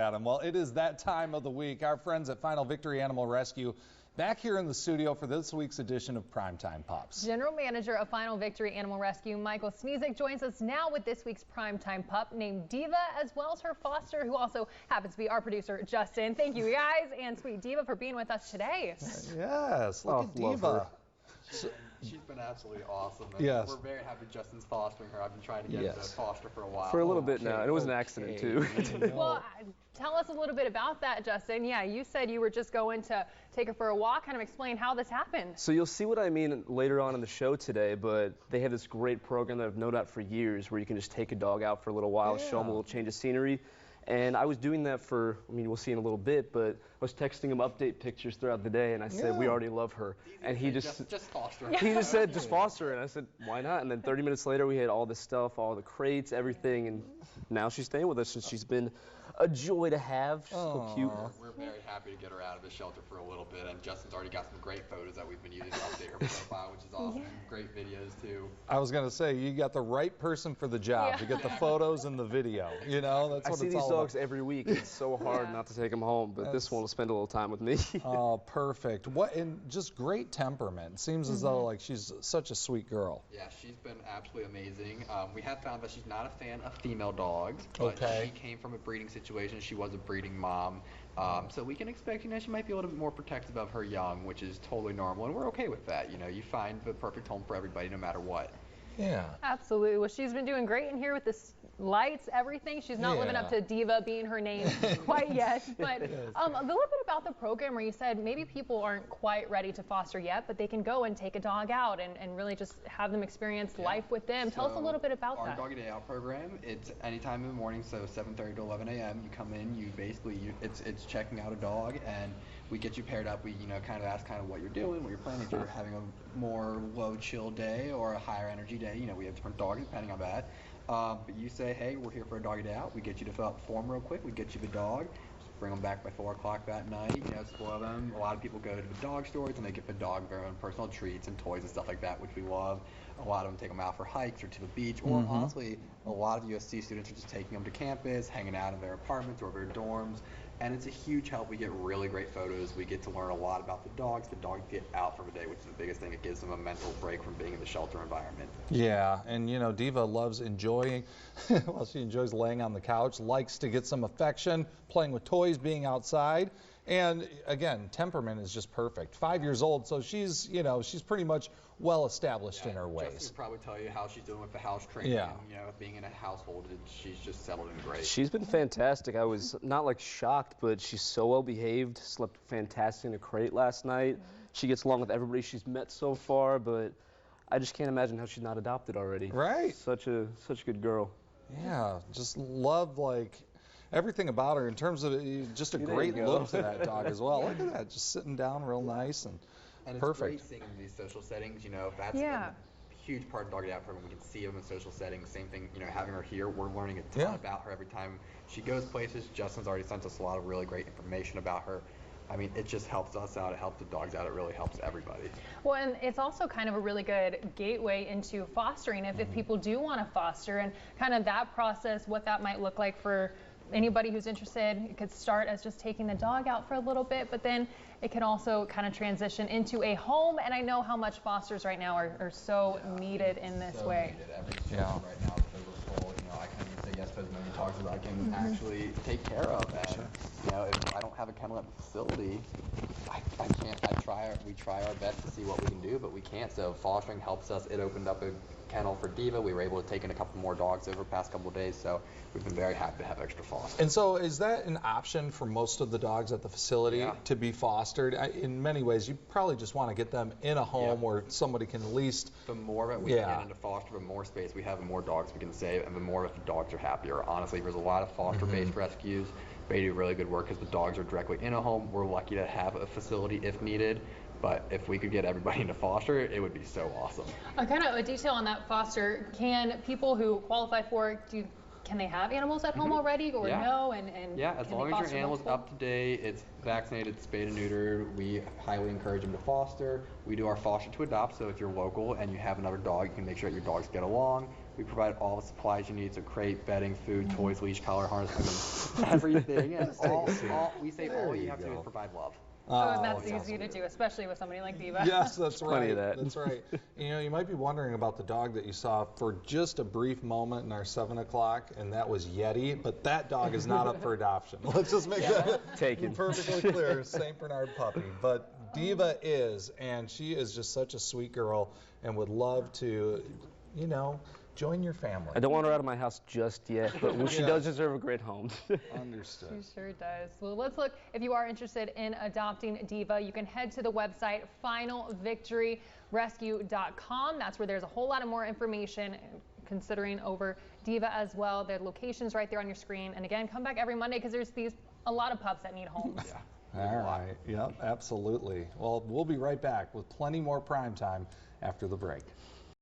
Adam. Well, it is that time of the week. Our friends at Final Victory Animal Rescue back here in the studio for this week's edition of Primetime Pups. General Manager of Final Victory Animal Rescue, Michael Sneezek, joins us now with this week's Primetime Pup named Diva, as well as her foster, who also happens to be our producer, Justin. Thank you guys and sweet Diva for being with us today. Yes, look at Diva. She's been absolutely awesome. Yes. We're very happy Justin's fostering her. I've been trying to get her to foster for a while. For a little bit now, and it was an accident too. Well, tell us a little bit about that, Justin. Yeah, you said you were just going to take her for a walk. Kind of explain how this happened. So you'll see what I mean later on in the show today, but they have this great program that I've known about for years where you can just take a dog out for a little while, show them a little change of scenery. And I was doing that for, I mean, we'll see in a little bit, but I was texting him update pictures throughout the day, and I said, we already love her. And he just foster her. He just said, just foster her. And I said, why not? And then 30 minutes later, we had all this stuff, all the crates, everything, and now she's staying with us, and she's been a joy to have. She's so cute. We're very happy to get her out of the shelter for a little bit, and Justin's already got some great photos that we've been using to update her profile, which is awesome. Great videos, too. I was going to say, you got the right person for the job to get the photos and the video. You know, that's what it's all about. I see these dogs every week. It's so hard not to take them home, but this one will spend a little time with me. Oh, perfect. And just great temperament. Seems as though like she's such a sweet girl. Yeah, she's been absolutely amazing. We have found that she's not a fan of female dogs, but she came from a breeding situation. She was a breeding mom, so we can expect, you know, she might be a little bit more protective of her young, which is totally normal, and we're okay with that. You know, you find the perfect home for everybody, no matter what. Yeah. Absolutely. Well, she's been doing great in here with the lights, everything. She's not living up to Diva being her name quite yet. But a little bit about the program where you said maybe people aren't quite ready to foster yet, but they can go and take a dog out and really just have them experience life with them. Tell us a little bit about that. Our Doggy Day Out program, it's anytime in the morning, so 7:30 to 11 a.m. You come in, it's checking out a dog, and we get you paired up. We, you know, kind of ask what you're doing, what you're planning. If you're having a more low chill day or a higher energy day, you know, we have different dogs depending on that. But you say, hey, we're here for a doggy day out. We get you to fill out the form real quick. We get you the dog. Just bring them back by 4 o'clock that night. You know, spoil them. A lot of people go to the dog stores and they get the dog their own personal treats and toys and stuff like that, which we love. A lot of them take them out for hikes or to the beach. Or honestly, a lot of USC students are just taking them to campus, hanging out in their apartments or their dorms. And it's a huge help. We get really great photos. We get to learn a lot about the dogs. The dogs get out for the day, which is the biggest thing. It gives them a mental break from being in the shelter environment. Yeah, and you know, Diva loves enjoying, well, she enjoys laying on the couch, likes to get some affection, playing with toys, being outside. And again, temperament is just perfect. 5 years old, so she's, you know, she's pretty much well established in her ways. Justin could probably tell you how she's doing with the house training. And, you know, being in a household, she's just settled in great. She's been fantastic. I was not like shocked, but she's so well behaved. Slept fantastic in a crate last night. She gets along with everybody she's met so far, but I just can't imagine how she's not adopted already. Right. Such a good girl. Yeah, just love everything about her in terms of just a great look to that dog as well. Look at that, just sitting down real nice and perfect. It's great seeing these social settings. You know, that's a huge part of Doggy Day Out program. We can see them in social settings. Same thing, you know, having her here, we're learning a ton about her every time she goes places. Justin's already sent us a lot of really great information about her. I mean, it just helps us out. It helps the dogs out. It really helps everybody. Well, and it's also kind of a really good gateway into fostering if people do want to foster, and kind of that process, what that might look like for anybody who's interested. It could start as just taking the dog out for a little bit, but then it can also kind of transition into a home. And I know how much fosters right now are so needed in this way. Every right now is overfull. You know, I can't even say yes to as many dogs as I can actually take care of. And you know, if I don't have a kennel at the facility, I can't. We try our best to see what we can do, but we can't. So fostering helps us. It opened up a kennel for Diva. We were able to take in a couple more dogs over the past couple of days, so we've been very happy to have extra foster. And so is that an option for most of the dogs at the facility to be fostered? In many ways, you probably just want to get them in a home where somebody can at least... The more that we get into foster, the more space we have, the more dogs we can save, and the more if the dogs are happier. Honestly, there's a lot of foster-based rescues. They do really good work because the dogs are directly in a home. We're lucky to have a facility if needed. But if we could get everybody into foster, it would be so awesome. Kind of a detail on that foster. Can people who qualify for it, can they have animals at home already or no? And as long as your animal's up to date, it's vaccinated, spayed and neutered, we highly encourage them to foster. We do our foster to adopt, so if you're local and you have another dog, you can make sure that your dogs get along. We provide all the supplies you need, so crate, bedding, food, toys, leash, collar, harness, I mean, everything. And we say all you have to do is provide love. Oh, and that's easy to do, especially with somebody like Diva. Yes, that's right. Plenty of that. That's right. You might be wondering about the dog that you saw for just a brief moment in our 7 o'clock, and that was Yeti, but that dog is not up for adoption. Let's just make that Taken. perfectly clear. St. Bernard puppy. But Diva is, and she is just such a sweet girl and would love to, join your family. I don't want her out of my house just yet, but she does deserve a great home. Understood. She sure does. Well, let's look. If you are interested in adopting Diva, you can head to the website finalvictoryrescue.com. That's where there's a whole lot of more information considering over Diva as well. The location's right there on your screen. And again, come back every Monday because there's a lot of pups that need homes. All right. Yep, absolutely. Well, we'll be right back with plenty more prime time after the break.